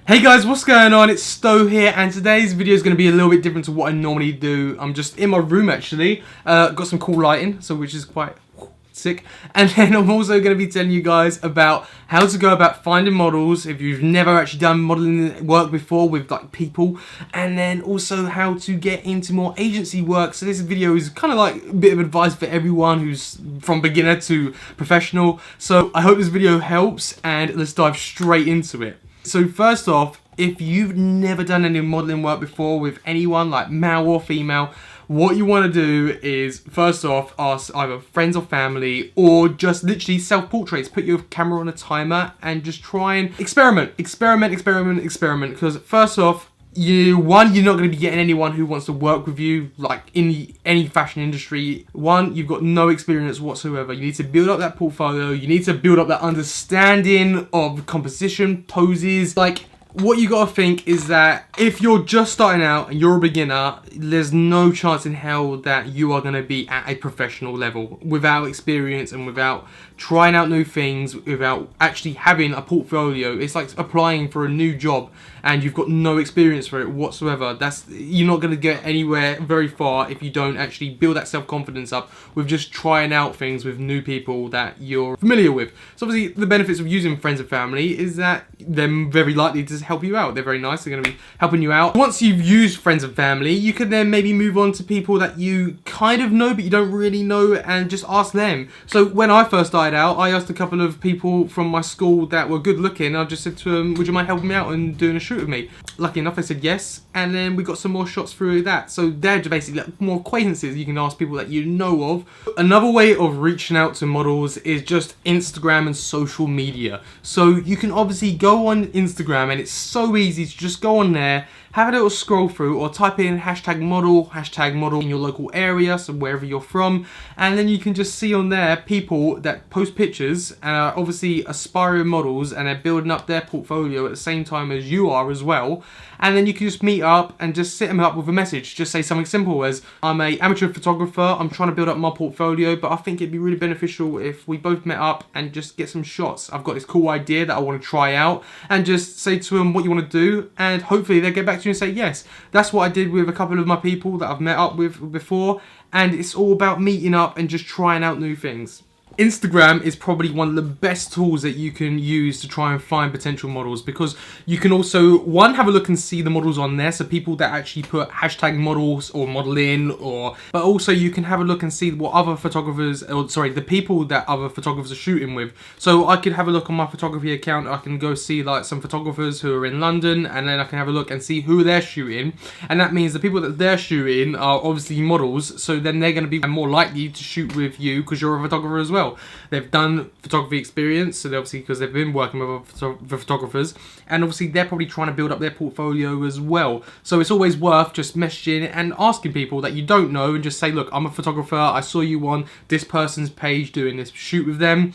Hey guys, what's going on? It's Stowe here, and today's video is going to be a little bit different to what I normally do. I'm just in my room actually, got some cool lighting, which is quite sick. And then I'm also going to be telling you guys about how to go about finding models if you've never actually done modeling work before with like people, and then also how to get into more agency work. So this video is kind of like a bit of advice for everyone who's from beginner to professional. So I hope this video helps, and let's dive straight into it. So first off, if you've never done any modeling work before with anyone, like male or female, what you want to do is, first off, ask either friends or family, or just literally self-portraits. Put your camera on a timer and just try and experiment. Because first off, you're not going to be getting anyone who wants to work with you, like in any fashion industry. One, you've got no experience whatsoever. You need to build up that portfolio. You need to build up that understanding of composition, poses. Like, what you got to think is that if you're just starting out and you're a beginner, there's no chance in hell that you are going to be at a professional level without experience and without trying out new things, without actually having a portfolio. It's like applying for a new job and you've got no experience for it whatsoever. You're not going to get anywhere very far if you don't actually build that self-confidence up with just trying out things with new people that you're familiar with. So obviously the benefits of using friends and family is that they're very likely to help you out. They're very nice. They're going to be helping you out. Once you've used friends and family, you can then maybe move on to people that you kind of know but you don't really know, and just ask them. So when I first started out, I asked a couple of people from my school that were good looking. I just said to them, would you mind helping me out and doing a shoot with me? Lucky enough, they said yes, and then we got some more shots through that. So they're basically like more acquaintances. You can ask people that you know of. Another way of reaching out to models is just Instagram and social media. So you can obviously go on Instagram, and it's so easy to just go on there, have a little scroll through, or type in hashtag model in your local area, so wherever you're from, and then you can just see on there people that post pictures and are obviously aspiring models, and they're building up their portfolio at the same time as you are as well. And then you can just meet up and just set them up with a message. Just say something simple as, I'm an amateur photographer, I'm trying to build up my portfolio, but I think it'd be really beneficial if we both met up and just get some shots. I've got this cool idea that I want to try out, and just say to them what you want to do, and hopefully they'll get back to you and say yes. That's what I did with a couple of my people that I've met up with before, and it's all about meeting up and just trying out new things. Instagram is probably one of the best tools that you can use to try and find potential models, because you can also, one, have a look and see the models on there, so people that actually put hashtag models or modeling, but also you can have a look and see what other photographers, the people that other photographers are shooting with. So I could have a look on my photography account. I can go see like some photographers who are in London, and then I can have a look and see who they're shooting, and that means the people that they're shooting are obviously models, so then they're going to be more likely to shoot with you because you're a photographer as well. They've done photography experience, so obviously because they've been working with other photographers, and obviously they're probably trying to build up their portfolio as well. So it's always worth just messaging and asking people that you don't know, and just say, look, I'm a photographer, I saw you on this person's page doing this shoot with them,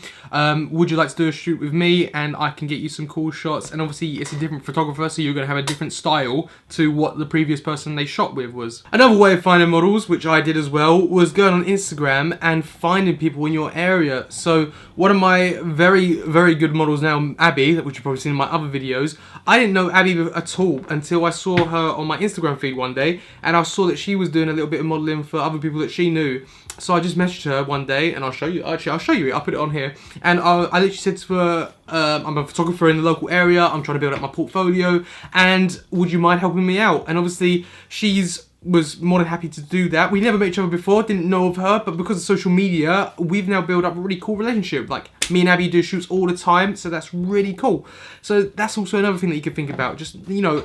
would you like to do a shoot with me, and I can get you some cool shots. And obviously it's a different photographer, so you're going to have a different style to what the previous person they shot with was. Another way of finding models, which I did as well, was going on Instagram and finding people in your area. So one of my very, very good models now, Abby, which you've probably seen in my other videos, I didn't know Abby at all until I saw her on my Instagram feed one day, and I saw that she was doing a little bit of modeling for other people that she knew. So I just messaged her one day, and I'll show you. Actually, I'll show you it. I'll put it on here. And I literally said to her, I'm a photographer in the local area, I'm trying to build up my portfolio, and would you mind helping me out? And obviously was more than happy to do that. We never met each other before, didn't know of her, but because of social media, we've now built up a really cool relationship. Like, me and Abby do shoots all the time, so that's really cool. So that's also another thing that you can think about. Just,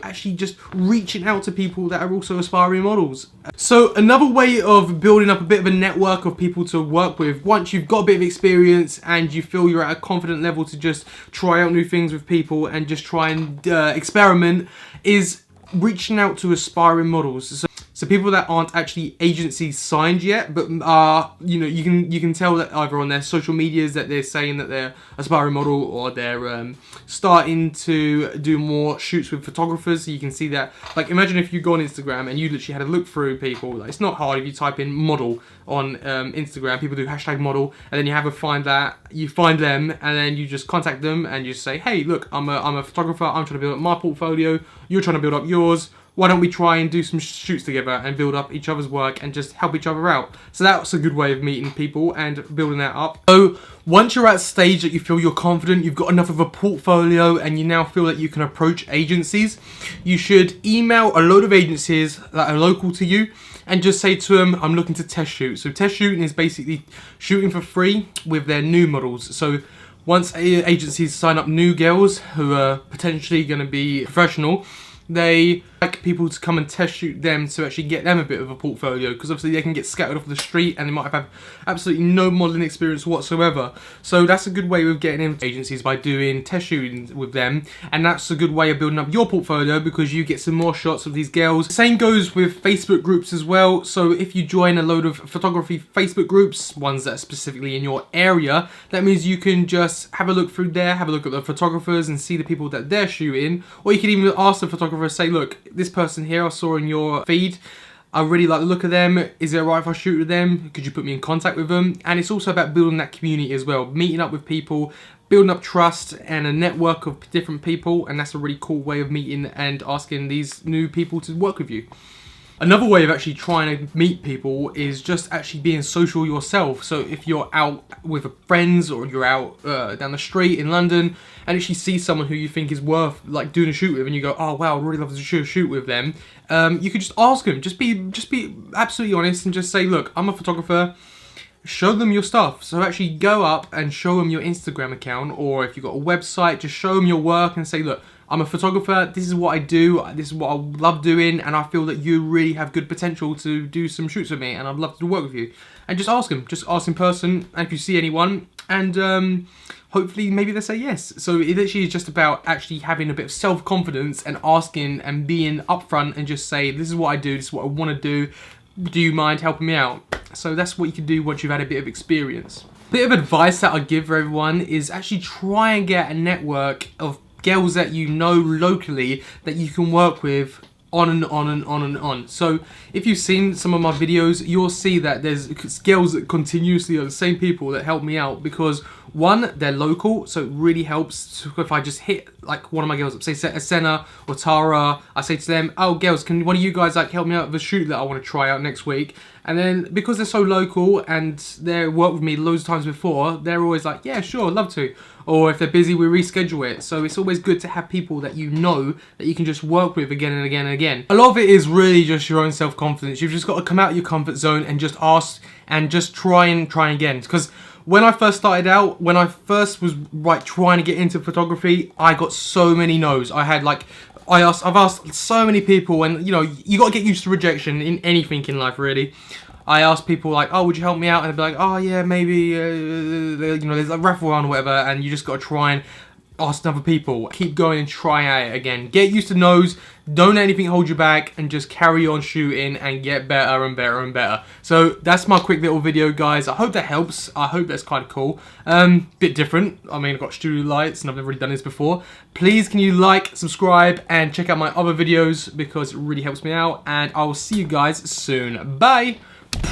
actually just reaching out to people that are also aspiring models. So another way of building up a bit of a network of people to work with, once you've got a bit of experience and you feel you're at a confident level to just try out new things with people and just try and experiment, is reaching out to aspiring models. So people that aren't actually agency signed yet, but are, you know, you can tell that either on their social medias that they're saying that they're aspiring model, or they're starting to do more shoots with photographers. So you can see that, like, imagine if you go on Instagram and you literally had to look through people. Like, it's not hard if you type in model on Instagram. People do hashtag model, and then you have a find that, you find them, and then you just contact them and you say, hey, look, I'm a photographer. I'm trying to build up my portfolio. You're trying to build up yours. Why don't we try and do some shoots together and build up each other's work and just help each other out? So that's a good way of meeting people and building that up. So once you're at a stage that you feel you're confident, you've got enough of a portfolio, and you now feel that you can approach agencies, you should email a load of agencies that are local to you and just say to them, I'm looking to test shoot. So test shooting is basically shooting for free with their new models. So once agencies sign up new girls who are potentially going to be professional, they like people to come and test shoot them to actually get them a bit of a portfolio, because obviously they can get scattered off the street and they might have absolutely no modelling experience whatsoever. So that's a good way of getting into agencies, by doing test shooting with them, and that's a good way of building up your portfolio because you get some more shots of these girls. Same goes with Facebook groups as well. So if you join a load of photography Facebook groups, ones that are specifically in your area, that means you can just have a look through there, have a look at the photographers and see the people that they're shooting, or you can even ask the photographer, say, look, this person here I saw in your feed, I really like the look of them. Is it alright if I shoot with them? Could you put me in contact with them? And it's also about building that community as well, meeting up with people, building up trust and a network of different people, and that's a really cool way of meeting and asking these new people to work with you. Another way of actually trying to meet people is just actually being social yourself. So if you're out with friends, or you're out down the street in London and actually see someone who you think is worth like doing a shoot with, and you go, oh wow, I'd really love to shoot with them, you could just ask them. Just be absolutely honest and just say, look, I'm a photographer. Show them your stuff. So actually go up and show them your Instagram account, or if you've got a website, just show them your work and say, look, I'm a photographer, this is what I do, this is what I love doing, and I feel that you really have good potential to do some shoots with me, and I'd love to work with you. And just ask them in person, and if you see anyone, and hopefully maybe they say yes. So it literally is just about actually having a bit of self-confidence and asking and being upfront and just say, this is what I do, this is what I want to do you mind helping me out? So that's what you can do once you've had a bit of experience. Bit of advice that I give for everyone is actually try and get a network of girls that you know locally that you can work with on and on and on and on. So if you've seen some of my videos, you'll see that there's girls that continuously are the same people that help me out, because one, they're local, so it really helps if I just hit like one of my girls up, say Senna or Tara, I say to them, oh girls, can one of you guys like help me out with a shoot that I want to try out next week? And then because they're so local and they worked with me loads of times before, they're always like, yeah, sure, love to. Or if they're busy, we reschedule it. So it's always good to have people that you know that you can just work with again and again and again. A lot of it is really just your own self-confidence. You've just got to come out of your comfort zone and just ask and just try again. Because when I first started out, when I first was trying to get into photography, I got so many no's. I've asked so many people, and you know, you got to get used to rejection in anything in life, really. I asked people like, oh, would you help me out? And they'd be like, oh yeah, maybe, you know, there's a raffle on or whatever, and you just got to try and ask other people. Keep going and try at it again. Get used to no's. Don't let anything hold you back, and just carry on shooting and get better and better and better. So that's my quick little video, guys. I hope that helps. I hope that's kind of cool. Bit different. I mean, I've got studio lights and I've never really done this before. Please, can you like, subscribe, and check out my other videos because it really helps me out. And I will see you guys soon. Bye!